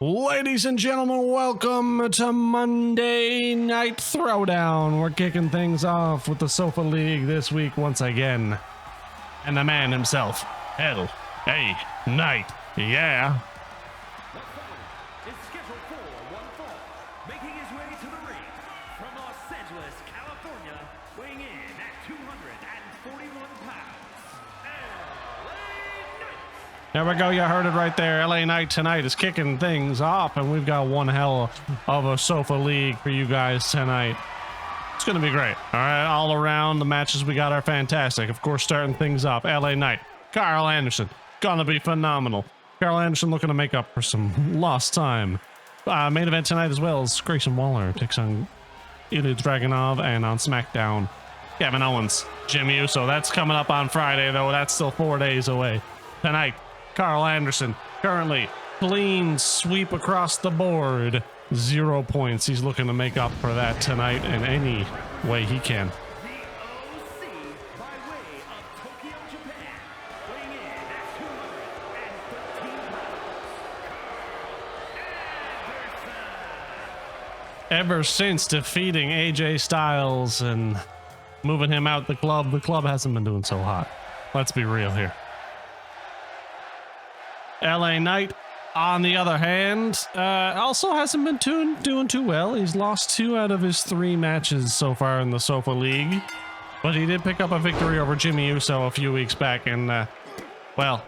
Ladies and gentlemen, welcome to Monday Night Throwdown. We're kicking things off with the Sofa League this week once again. And the man himself, LA Knight. Yeah. Is scheduled for one fall, making his way to the ring from Los Angeles, California, weighing in at 241 pounds, LA Knight. There we go, you heard it right there. LA Knight tonight is kicking things off, and we've got one hell of a Sofa League for you guys tonight. It's going to be great. All right, all around the matches we got are fantastic. Of course, starting things off, LA Knight, Karl Anderson, gonna be phenomenal. Karl Anderson looking to make up for some lost time. Main event tonight as well as Grayson Waller takes on Ilja Dragunov, and on SmackDown, Kevin Owens, Jim Uso. That's coming up on Friday, though. That's still 4 days away. Tonight, Karl Anderson, currently clean sweep across the board. 0 points. He's looking to make up for that tonight in any way he can. The OC by way of Tokyo, Japan, weighing in at 213 pounds, Ever since defeating AJ Styles and moving him out the club hasn't been doing so hot. Let's be real here. LA Knight, on the other hand, also hasn't been doing too well. He's lost 2 out of his 3 matches so far in the Sofa League, but he did pick up a victory over Jimmy Uso a few weeks back, and well,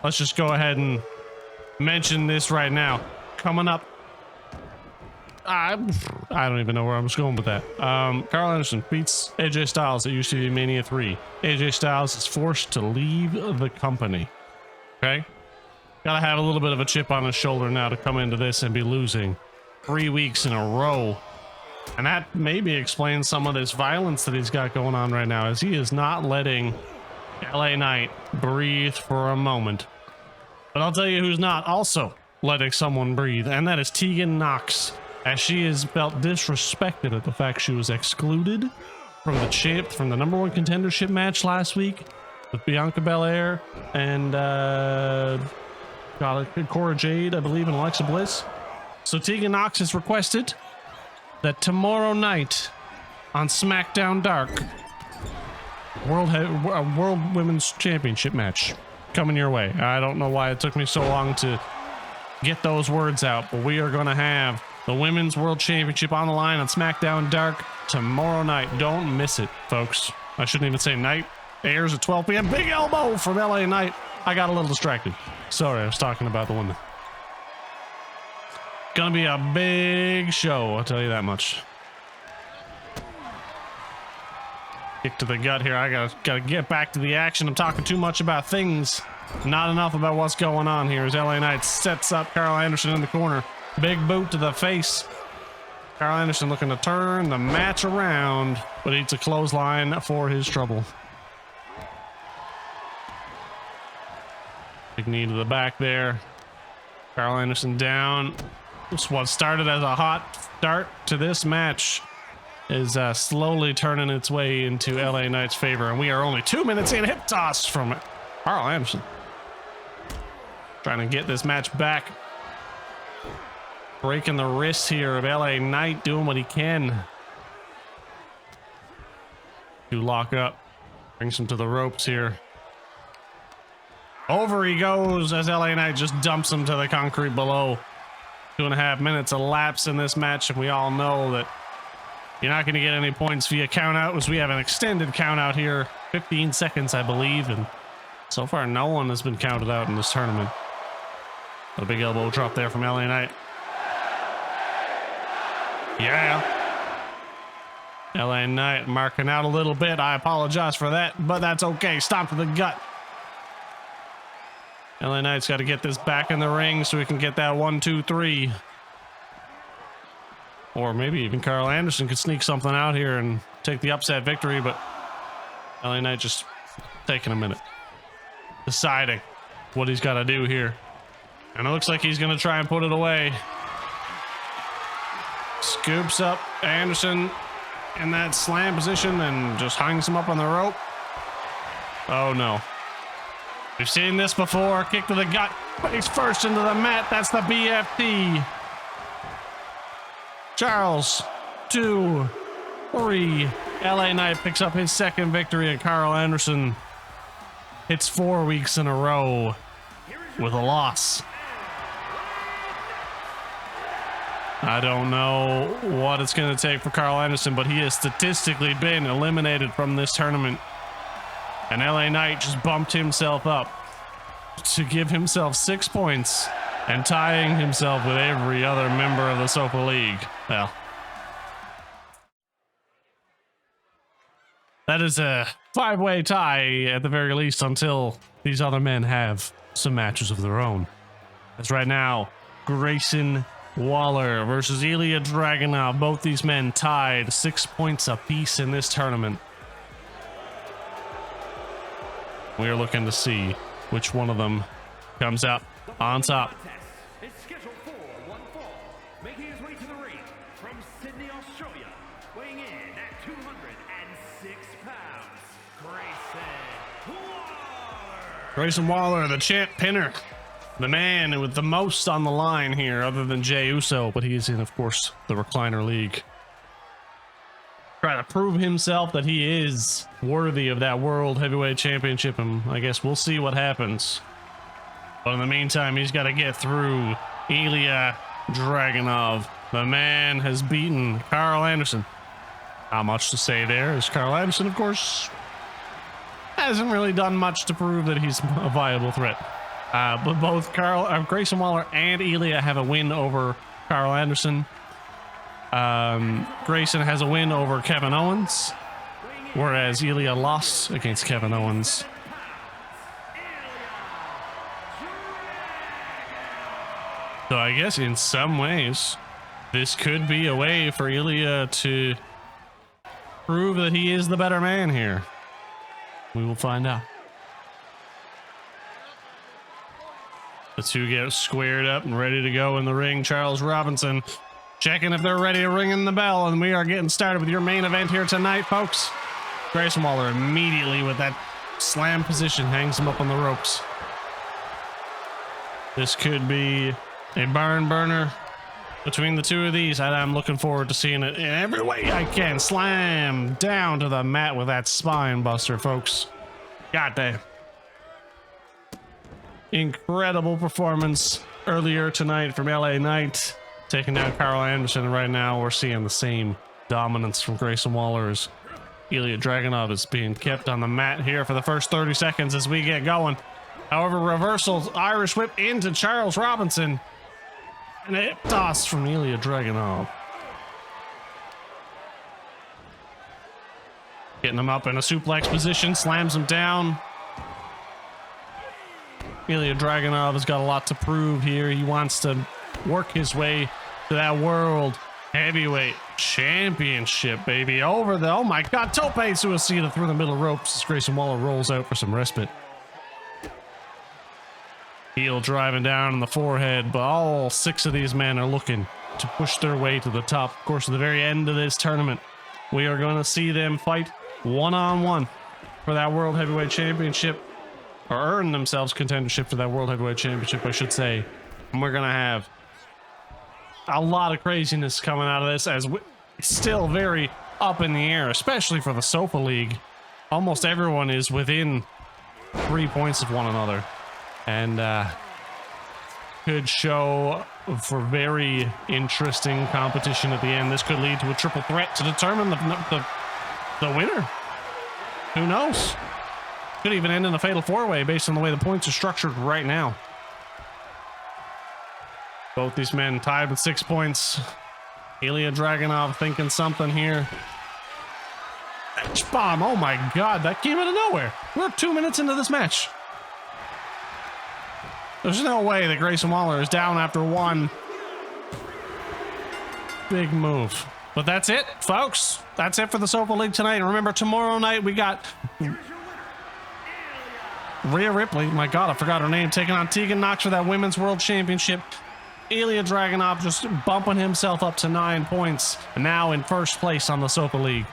let's just go ahead and mention this right now. Coming up, I don't even know where I'm just going with that. Karl Anderson beats AJ Styles at UCV Mania 3. AJ Styles is forced to leave the company. Okay? Gotta have a little bit of a chip on his shoulder now to come into this and be losing 3 weeks in a row. And that maybe explains some of this violence that he's got going on right now, as he is not letting LA Knight breathe for a moment. But I'll tell you who's not also letting someone breathe, and that is Tegan Knox, as she has felt disrespected at the fact she was excluded from the #1 contendership match last week with Bianca Belair and Cora Jade, I believe, and Alexa Bliss. So Tegan Knox has requested that tomorrow night on SmackDown Dark, World Women's Championship match coming your way. I don't know why it took me so long to get those words out, but we are going to have the Women's World Championship on the line on SmackDown Dark tomorrow night. Don't miss it, folks. I shouldn't even say night. Airs at 12 p.m. Big elbow from LA Knight. I got a little distracted. Sorry, I was talking about the women. Gonna be a big show, I'll tell you that much. Kick to the gut here. I gotta get back to the action. I'm talking too much about things, not enough about what's going on here. As LA Knight sets up Karl Anderson in the corner. Big boot to the face. Karl Anderson looking to turn the match around, but it's a clothesline for his trouble. Big knee to the back there. Karl Anderson down. This what started as a hot start to this match is slowly turning its way into LA Knight's favor, and we are only 2 minutes in. Hip toss from Karl Anderson. Trying to get this match back. Breaking the wrist here of LA Knight, doing what he can to lock up. Brings him to the ropes here. Over he goes as LA Knight just dumps him to the concrete below. 2.5 minutes elapsed in this match, and we all know that you're not going to get any points via countout, as we have an extended countout here. 15 seconds, I believe, and so far no one has been counted out in this tournament. A big elbow drop there from LA Knight. Yeah. LA Knight marking out a little bit. I apologize for that, but that's okay. Stomp to the gut. LA Knight's got to get this back in the ring so we can get that 1, 2, 3. Or maybe even Karl Anderson could sneak something out here and take the upset victory, but LA Knight just taking a minute, deciding what he's got to do here. And it looks like he's going to try and put it away. Scoops up Anderson in that slam position and just hangs him up on the rope. Oh no. We've seen this before. Kick to the gut. Face first into the mat. That's the BFT. Charles, 2, 3. LA Knight picks up his second victory, and Karl Anderson hits 4 weeks in a row with a loss. I don't know what it's going to take for Karl Anderson, but he has statistically been eliminated from this tournament. And LA Knight just bumped himself up to give himself 6 points and tying himself with every other member of the Sofa League. Well, that is a 5-way tie at the very least until these other men have some matches of their own. As right now, Grayson Waller versus Ilja Dragunov. Both these men tied 6 points apiece in this tournament. We are looking to see which one of them comes out on top. It's scheduled for one fall. Making his way to the ring from Sydney, Australia, weighing in at 206 pounds, Grayson Waller. Grayson Waller, the champ pinner. The man with the most on the line here, other than Jey Uso, but he is in, of course, the Recliner League. Try to prove himself that he is worthy of that World Heavyweight Championship, and I guess we'll see what happens. But in the meantime, he's got to get through Ilja Dragunov. The man has beaten Karl Anderson. Not much to say there, as Karl Anderson, of course, hasn't really done much to prove that he's a viable threat. But both Grayson Waller and Ilja have a win over Karl Anderson. Grayson has a win over Kevin Owens, whereas Ilja lost against Kevin Owens. So I guess in some ways, this could be a way for Ilja to prove that he is the better man here. We will find out. The two get squared up and ready to go in the ring. Charles Robinson checking if they're ready to ring in the bell, and we are getting started with your main event here tonight, folks. Grayson Waller immediately with that slam position hangs him up on the ropes. This could be a barn burner between the two of these, and I'm looking forward to seeing it in every way I can. Slam down to the mat with that spine buster, folks. God damn. Incredible performance earlier tonight from LA Knight, taking down Karl Anderson. Right now we're seeing the same dominance from Grayson Waller as Ilja Dragunov is being kept on the mat here for the first 30 seconds as we get going. However, reversal Irish whip into Charles Robinson and a hip toss from Ilja Dragunov. Getting him up in a suplex position, slams him down. Ilja Dragunov has got a lot to prove here. He wants to work his way to that World Heavyweight Championship, baby. Over the, oh my God, tope suicida through the middle ropes as Grayson Waller rolls out for some respite. Heel driving down on the forehead, but all 6 of these men are looking to push their way to the top. Of course, at the very end of this tournament, we are going to see them fight one-on-one for that World Heavyweight Championship. Or earn themselves contendership for that World Heavyweight Championship, I should say. And we're going to have a lot of craziness coming out of this, as it's still very up in the air, especially for the Sofa League. Almost everyone is within 3 points of one another. And could show for very interesting competition at the end. This could lead to a triple threat to determine the winner. Who knows? Could even end in a fatal 4-way based on the way the points are structured right now. Both these men tied with 6 points. Ilja Dragunov thinking something here. H-bomb, oh my God, that came out of nowhere. We're 2 minutes into this match. There's no way that Grayson Waller is down after one. Big move. But that's it, folks. That's it for the Sofa League tonight. And remember, tomorrow night we got Rhea Ripley, my God, I forgot her name, taking on Tegan Knox for that Women's World Championship. Ilja Dragunov just bumping himself up to 9 points, and now in first place on the Sofa League.